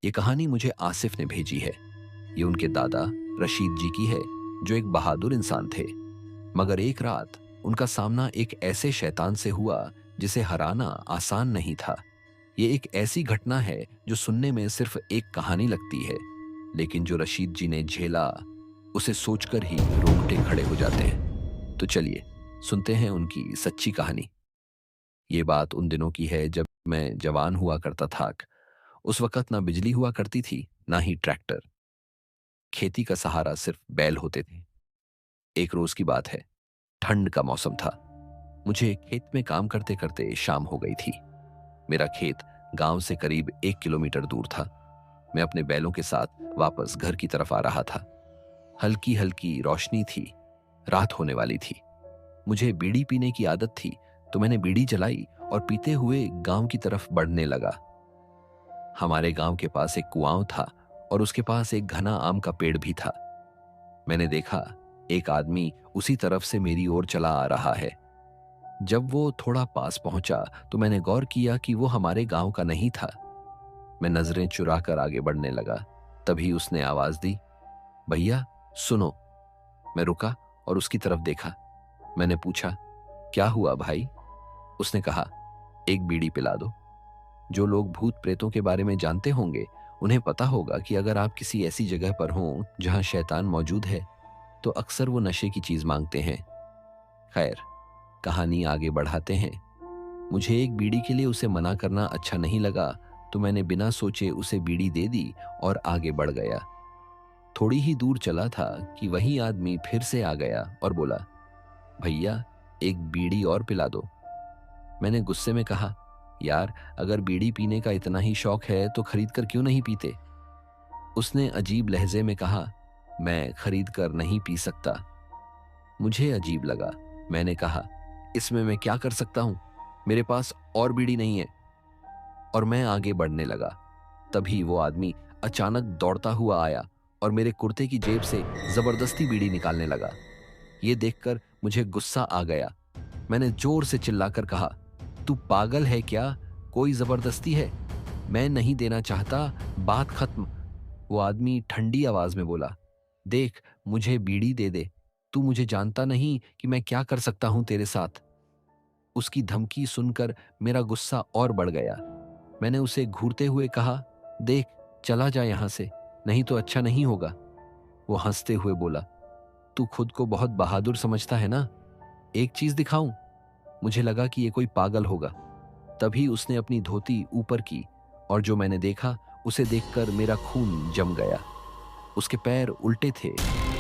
ये कहानी मुझे आसिफ ने भेजी है। ये उनके दादा रशीद जी की है, जो एक बहादुर इंसान थे। मगर एक रात उनका सामना एक ऐसे शैतान से हुआ जिसे हराना आसान नहीं था। ये एक ऐसी घटना है जो सुनने में सिर्फ एक कहानी लगती है, लेकिन जो रशीद जी ने झेला, उसे सोचकर ही रोंगटे खड़े हो जाते हैं। तो चलिए सुनते हैं उनकी सच्ची कहानी। ये बात उन दिनों की है जब मैं जवान हुआ करता था। उस वक़्त ना बिजली हुआ करती थी, ना ही ट्रैक्टर। खेती का सहारा सिर्फ बैल होते थे। एक रोज़ की बात है, ठंड का मौसम था। मुझे खेत में काम करते-करते शाम हो गई थी। मेरा खेत गाँव से करीब 1 किलोमीटर दूर था। मैं अपने बैलों के साथ वापस घर की तरफ आ रहा था। हल्की-हल्की रोशनी थी, रात होने वाली थी। मुझे बीड़ी पीने की आदत थी, तो मैंने बीड़ी जलाई और पीते हुए गाँव की तरफ बढ़ने लगा। हमारे गाँव के पास एक कुआँ था और उसके पास एक घना आम का पेड़ भी था। मैंने देखा, एक आदमी उसी तरफ से मेरी ओर चला आ रहा है। जब वो थोड़ा पास पहुंचा तो मैंने गौर किया कि वो हमारे गांव का नहीं था। मैं नजरें चुराकर आगे बढ़ने लगा। तभी उसने आवाज दी, भैया सुनो। मैं रुका और उसकी तरफ देखा। मैंने पूछा, क्या हुआ भाई? उसने कहा, एक बीड़ी पिला दो। जो लोग भूत प्रेतों के बारे में जानते होंगे, उन्हें पता होगा कि अगर आप किसी ऐसी जगह पर हों जहां शैतान मौजूद है, तो अक्सर वो नशे की चीज मांगते हैं। खैर, कहानी आगे बढ़ाते हैं। मुझे एक बीड़ी के लिए उसे मना करना अच्छा नहीं लगा, तो मैंने बिना सोचे उसे बीड़ी दे दी और आगे बढ़ गया। थोड़ी ही दूर चला था कि वही आदमी फिर से आ गया और बोला, भैया एक बीड़ी और पिला दो। मैंने गुस्से में कहा, यार अगर बीड़ी पीने का इतना ही शौक है तो खरीद कर क्यों नहीं पीते? उसने अजीब लहजे में कहा, मैं खरीद कर नहीं पी सकता। मुझे अजीब लगा। मैंने कहा, इसमें मैं क्या कर सकता हूं? मेरे पास और बीड़ी नहीं है। और मैं आगे बढ़ने लगा। तभी वो आदमी अचानक दौड़ता हुआ आया और मेरे कुर्ते की जेब से जबरदस्ती बीड़ी निकालने लगा। ये देखकर मुझे गुस्सा आ गया। मैंने जोर से चिल्लाकर कहा, तू पागल है क्या? कोई जबरदस्ती है? मैं नहीं देना चाहता, बात खत्म। वो आदमी ठंडी आवाज में बोला, देख मुझे बीड़ी दे दे। तू मुझे जानता नहीं कि मैं क्या कर सकता हूं तेरे साथ। उसकी धमकी सुनकर मेरा गुस्सा और बढ़ गया। मैंने उसे घूरते हुए कहा, देख चला जा यहां से, नहीं तो अच्छा नहीं होगा। वो हंसते हुए बोला, तू खुद को बहुत बहादुर समझता है ना? एक चीज दिखाऊं? मुझे लगा कि ये कोई पागल होगा। तभी उसने अपनी धोती ऊपर की और जो मैंने देखा उसे देखकर मेरा खून जम गया। उसके पैर उल्टे थे।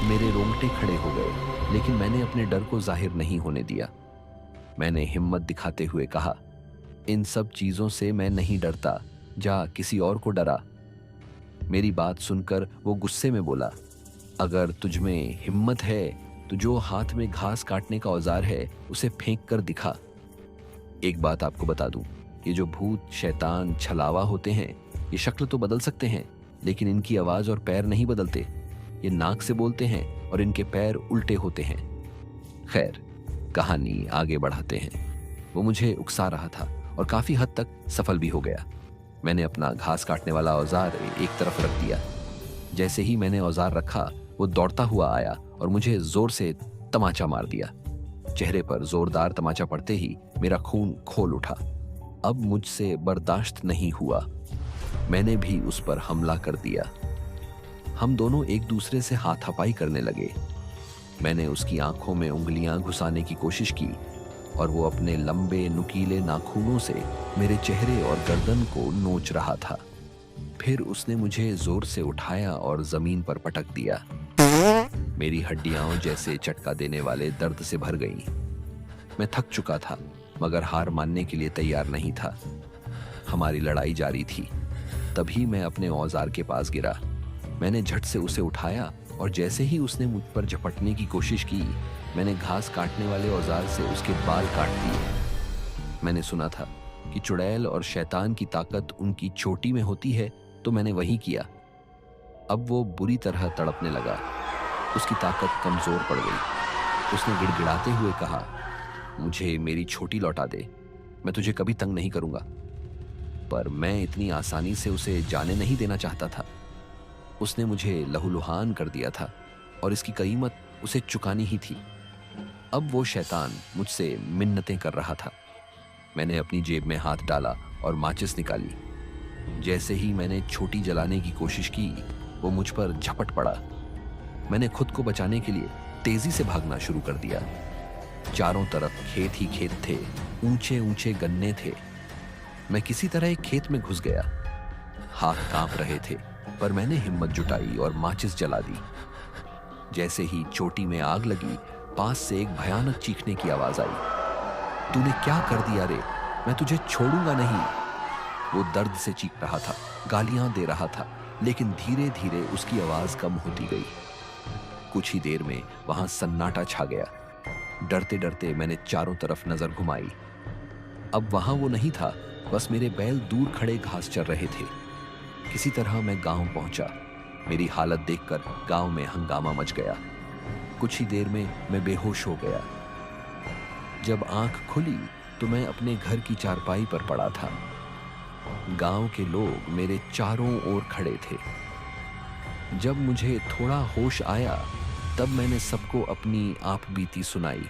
मेरे रोंगटे खड़े हो गए, लेकिन मैंने अपने डर को जाहिर नहीं होने दिया। मैंने हिम्मत दिखाते हुए कहा, इन सब चीजों से मैं नहीं डरता, जा किसी और को डरा। मेरी बात सुनकर वो गुस्से में बोला, अगर तुझमें हिम्मत है तो जो हाथ में घास काटने का औजार है उसे फेंक कर दिखा। एक बात आपको बता दूं, ये जो भूत शैतान छलावा होते हैं, ये शक्ल तो बदल सकते हैं, लेकिन इनकी आवाज और पैर नहीं बदलते। ये नाक से बोलते हैं और इनके पैर उल्टे होते हैं। खैर, कहानी आगे बढ़ाते हैं। वो मुझे उकसा रहा था और काफी हद तक सफल भी हो गया। मैंने अपना घास काटने वाला औजार एक तरफ रख दिया। जैसे ही मैंने औजार रखा, वो दौड़ता हुआ आया और मुझे जोर से तमाचा मार दिया। चेहरे पर जोरदार तमाचा पड़ते ही मेरा खून खोल उठा। अब मुझसे बर्दाश्त नहीं हुआ। मैंने भी उस पर हमला कर दिया। हम दोनों एक दूसरे से हाथापाई करने लगे। मैंने उसकी आंखों में उंगलियां घुसाने की कोशिश की और वो अपने लंबे नुकीले नाखूनों से मेरे चेहरे और गर्दन को नोच रहा था। फिर उसने मुझे जोर से उठाया और जमीन पर पटक दिया। मेरी हड्डियां जैसे चटका देने वाले दर्द से भर गईं। मैं थक चुका था, मगर हार मानने के लिए तैयार नहीं था। हमारी लड़ाई जारी थी। तभी मैं अपने औजार के पास गिरा। मैंने झट से उसे उठाया और जैसे ही उसने मुझ पर झपटने की कोशिश की, मैंने घास काटने वाले औजार से उसके बाल काट दिए। मैंने सुना था कि चुड़ैल और शैतान की ताकत उनकी चोटी में होती है, तो मैंने वही किया। अब वो बुरी तरह तड़पने लगा। उसकी ताकत कमजोर पड़ गई। उसने गिड़गिड़ाते हुए कहा, मुझे मेरी छोटी लौटा दे, मैं तुझे कभी तंग नहीं करूंगा। पर मैं इतनी आसानी से उसे जाने नहीं देना चाहता था। उसने मुझे लहूलुहान कर दिया था और इसकी कीमत उसे चुकानी ही थी। अब वो शैतान मुझसे मिन्नतें कर रहा था। मैंने अपनी जेब में हाथ डाला और माचिस निकाली। जैसे ही मैंने छोटी जलाने की कोशिश की, वो मुझ पर झपट पड़ा। मैंने खुद को बचाने के लिए तेजी से भागना शुरू कर दिया। चारों तरफ खेत ही खेत थे, ऊंचे ऊंचे गन्ने थे। मैं किसी तरह एक खेत में घुस गया। हाथ कांप रहे थे, पर मैंने हिम्मत जुटाई और माचिस जला दी। जैसे ही चोटी में आग लगी, पास से एक भयानक चीखने की आवाज आई। तूने क्या कर दिया रे? मैं तुझे छोड़ूंगा नहीं। वो दर्द से चीख रहा था, गालियां दे रहा था, लेकिन धीरे धीरे उसकी आवाज कम होती गई। कुछ ही देर में वहां सन्नाटा छा गया। डरते डरते मैंने चारों तरफ नजर घुमाई। अब वहां वो नहीं था, बस मेरे बैल दूर खड़े घास चर रहे थे। किसी तरह मैं गांव पहुंचा। मेरी हालत देखकर गांव में हंगामा मच गया। कुछ ही देर में मैं बेहोश हो गया। जब आंख खुली तो मैं अपने घर की चारपाई पर पड़ा था। गांव के लोग मेरे चारों ओर खड़े थे। जब मुझे थोड़ा होश आया, तब मैंने सबको अपनी आप बीती सुनाई।